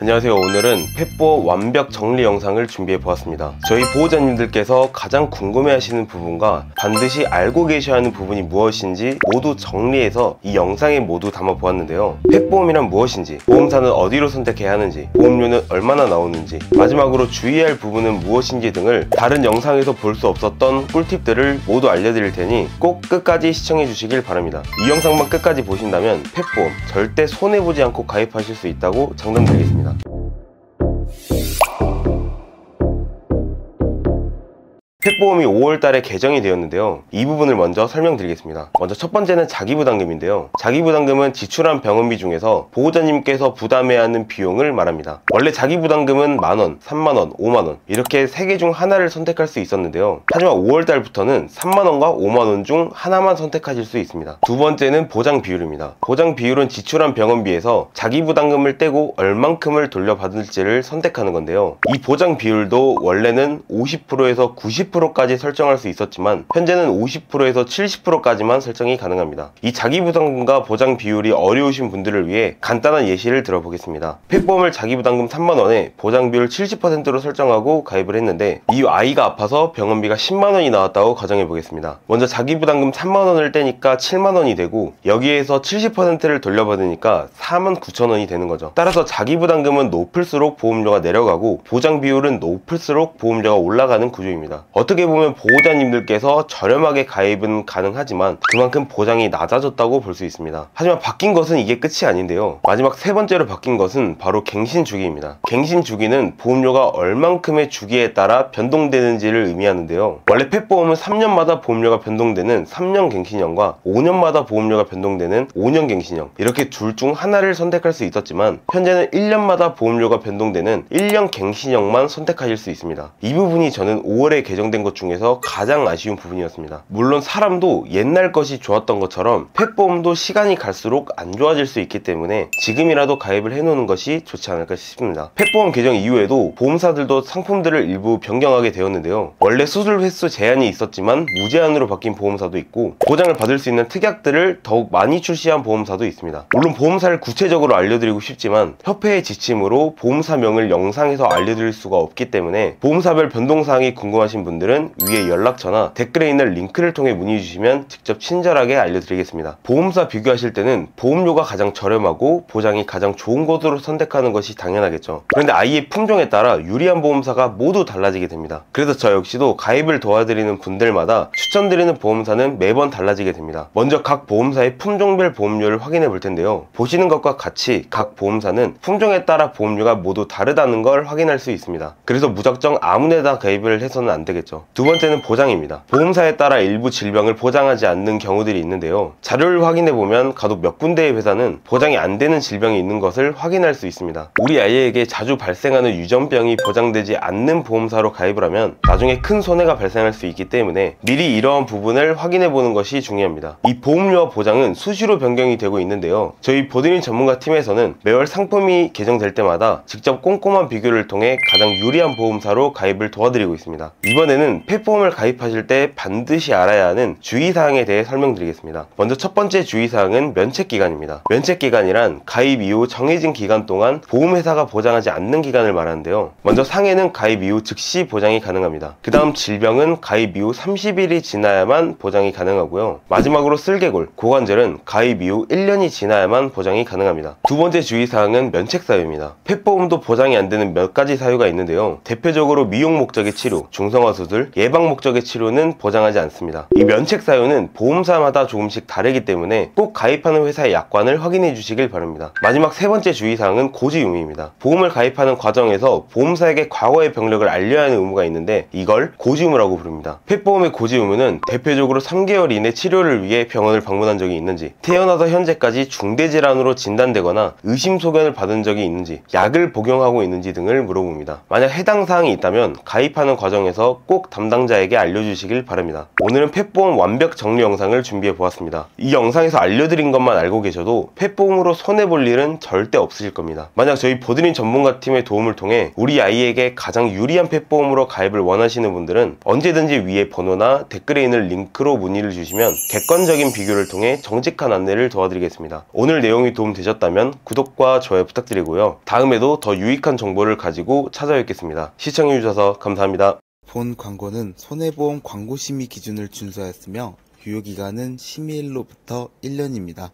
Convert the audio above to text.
안녕하세요. 오늘은 펫보험 완벽 정리 영상을 준비해 보았습니다. 저희 보호자님들께서 가장 궁금해하시는 부분과 반드시 알고 계셔야 하는 부분이 무엇인지 모두 정리해서 이 영상에 모두 담아 보았는데요. 펫보험이란 무엇인지, 보험사는 어디로 선택해야 하는지, 보험료는 얼마나 나오는지, 마지막으로 주의할 부분은 무엇인지 등을 다른 영상에서 볼 수 없었던 꿀팁들을 모두 알려드릴 테니 꼭 끝까지 시청해 주시길 바랍니다. 이 영상만 끝까지 보신다면 펫보험 절대 손해보지 않고 가입하실 수 있다고 장담드리겠습니다. 펫보험이 5월달에 개정이 되었는데요. 이 부분을 먼저 설명드리겠습니다. 먼저 첫 번째는 자기부담금인데요. 자기부담금은 지출한 병원비 중에서 보호자님께서 부담해야 하는 비용을 말합니다. 원래 자기부담금은 만원, 3만원, 5만원 이렇게 3개 중 하나를 선택할 수 있었는데요. 하지만 5월달부터는 3만원과 5만원 중 하나만 선택하실 수 있습니다. 두 번째는 보장 비율입니다. 보장 비율은 지출한 병원비에서 자기부담금을 떼고 얼만큼을 돌려받을지를 선택하는 건데요. 이 보장 비율도 원래는 50%에서 90%까지 설정할 수 있었지만 현재는 50%에서 70%까지만 설정이 가능합니다. 이 자기부담금과 보장 비율이 어려우신 분들을 위해 간단한 예시를 들어보겠습니다. 펫보험을 자기부담금 3만원에 보장 비율 70%로 설정하고 가입을 했는데 이 아이가 아파서 병원비가 10만원이 나왔다고 가정해 보겠습니다. 먼저 자기부담금 3만원을 떼니까 7만원이 되고 여기에서 70%를 돌려받으니까 49,000원이 되는 거죠. 따라서 자기부담금은 높을수록 보험료가 내려가고 보장 비율은 높을수록 보험료가 올라가는 구조입니다. 어떻게 보면 보호자님들께서 저렴하게 가입은 가능하지만 그만큼 보장이 낮아졌다고 볼 수 있습니다. 하지만 바뀐 것은 이게 끝이 아닌데요. 마지막 세 번째로 바뀐 것은 바로 갱신주기입니다. 갱신주기는 보험료가 얼만큼의 주기에 따라 변동되는지를 의미하는데요. 원래 펫보험은 3년마다 보험료가 변동되는 3년 갱신형과 5년마다 보험료가 변동되는 5년 갱신형 이렇게 둘 중 하나를 선택할 수 있었지만 현재는 1년마다 보험료가 변동되는 1년 갱신형만 선택하실 수 있습니다. 이 부분이 저는 5월에 개정된 것 중에서 가장 아쉬운 부분이었습니다. 물론 사람도 옛날 것이 좋았던 것처럼 펫보험도 시간이 갈수록 안 좋아질 수 있기 때문에 지금이라도 가입을 해놓는 것이 좋지 않을까 싶습니다. 펫보험 개정 이후에도 보험사들도 상품들을 일부 변경하게 되었는데요. 원래 수술 횟수 제한이 있었지만 무제한으로 바뀐 보험사도 있고 보장을 받을 수 있는 특약들을 더욱 많이 출시한 보험사도 있습니다. 물론 보험사를 구체적으로 알려드리고 싶지만 협회의 지침으로 보험사명을 영상에서 알려드릴 수가 없기 때문에 보험사별 변동사항이 궁금하신 분들은 위에 연락처나 댓글에 있는 링크를 통해 문의 주시면 직접 친절하게 알려드리겠습니다. 보험사 비교하실 때는 보험료가 가장 저렴하고 보장이 가장 좋은 곳으로 선택하는 것이 당연하겠죠. 그런데 아이의 품종에 따라 유리한 보험사가 모두 달라지게 됩니다. 그래서 저 역시도 가입을 도와드리는 분들마다 추천드리는 보험사는 매번 달라지게 됩니다. 먼저 각 보험사의 품종별 보험료를 확인해 볼 텐데요. 보시는 것과 같이 각 보험사는 품종에 따라 보험료가 모두 다르다는 걸 확인할 수 있습니다. 그래서 무작정 아무데나 가입을 해서는 안 되겠죠. 두 번째는 보장입니다. 보험사에 따라 일부 질병을 보장하지 않는 경우들이 있는데요. 자료를 확인해 보면 간혹 몇 군데의 회사는 보장이 안 되는 질병이 있는 것을 확인할 수 있습니다. 우리 아이에게 자주 발생하는 유전병이 보장되지 않는 보험사로 가입을 하면 나중에 큰 손해가 발생할 수 있기 때문에 미리 이러한 부분을 확인해 보는 것이 중요합니다. 이 보험료와 보장은 수시로 변경이 되고 있는데요. 저희 보드님 전문가 팀에서는 매월 상품이 개정될 때마다 직접 꼼꼼한 비교를 통해 가장 유리한 보험사로 가입을 도와드리고 있습니다. 이번에는 펫보험을 가입하실 때 반드시 알아야 하는 주의사항에 대해 설명드리겠습니다. 먼저 첫 번째 주의사항은 면책기간입니다. 면책기간이란 가입 이후 정해진 기간 동안 보험회사가 보장하지 않는 기간을 말하는데요. 먼저 상해는 가입 이후 즉시 보장이 가능합니다. 그 다음 질병은 가입 이후 30일이 지나야만 보장이 가능하고요. 마지막으로 쓸개골, 고관절은 가입 이후 1년이 지나야만 보장이 가능합니다. 두 번째 주의사항은 면책사유입니다. 펫보험도 보장이 안 되는 몇 가지 사유가 있는데요. 대표적으로 미용 목적의 치료, 중성화 수술, 예방 목적의 치료는 보장하지 않습니다. 이 면책 사유는 보험사마다 조금씩 다르기 때문에 꼭 가입하는 회사의 약관을 확인해 주시길 바랍니다. 마지막 세 번째 주의사항은 고지 의무입니다. 보험을 가입하는 과정에서 보험사에게 과거의 병력을 알려야 하는 의무가 있는데 이걸 고지 의무라고 부릅니다. 펫보험의 고지 의무는 대표적으로 3개월 이내 치료를 위해 병원을 방문한 적이 있는지, 태어나서 현재까지 중대질환으로 진단되거나 의심소견을 받은 적이 있는지, 약을 복용하고 있는지 등을 물어봅니다. 만약 해당 사항이 있다면 가입하는 과정에서 꼭 꼭 담당자에게 알려주시길 바랍니다. 오늘은 펫보험 완벽 정리 영상을 준비해 보았습니다. 이 영상에서 알려드린 것만 알고 계셔도 펫보험으로 손해볼 일은 절대 없으실 겁니다. 만약 저희 보드님 전문가팀의 도움을 통해 우리 아이에게 가장 유리한 펫보험으로 가입을 원하시는 분들은 언제든지 위에 번호나 댓글에 있는 링크로 문의를 주시면 객관적인 비교를 통해 정직한 안내를 도와드리겠습니다. 오늘 내용이 도움되셨다면 구독과 좋아요 부탁드리고요. 다음에도 더 유익한 정보를 가지고 찾아뵙겠습니다. 시청해주셔서 감사합니다. 본 광고는 손해보험 광고심의 기준을 준수하였으며 유효기간은 심의일로부터 1년입니다.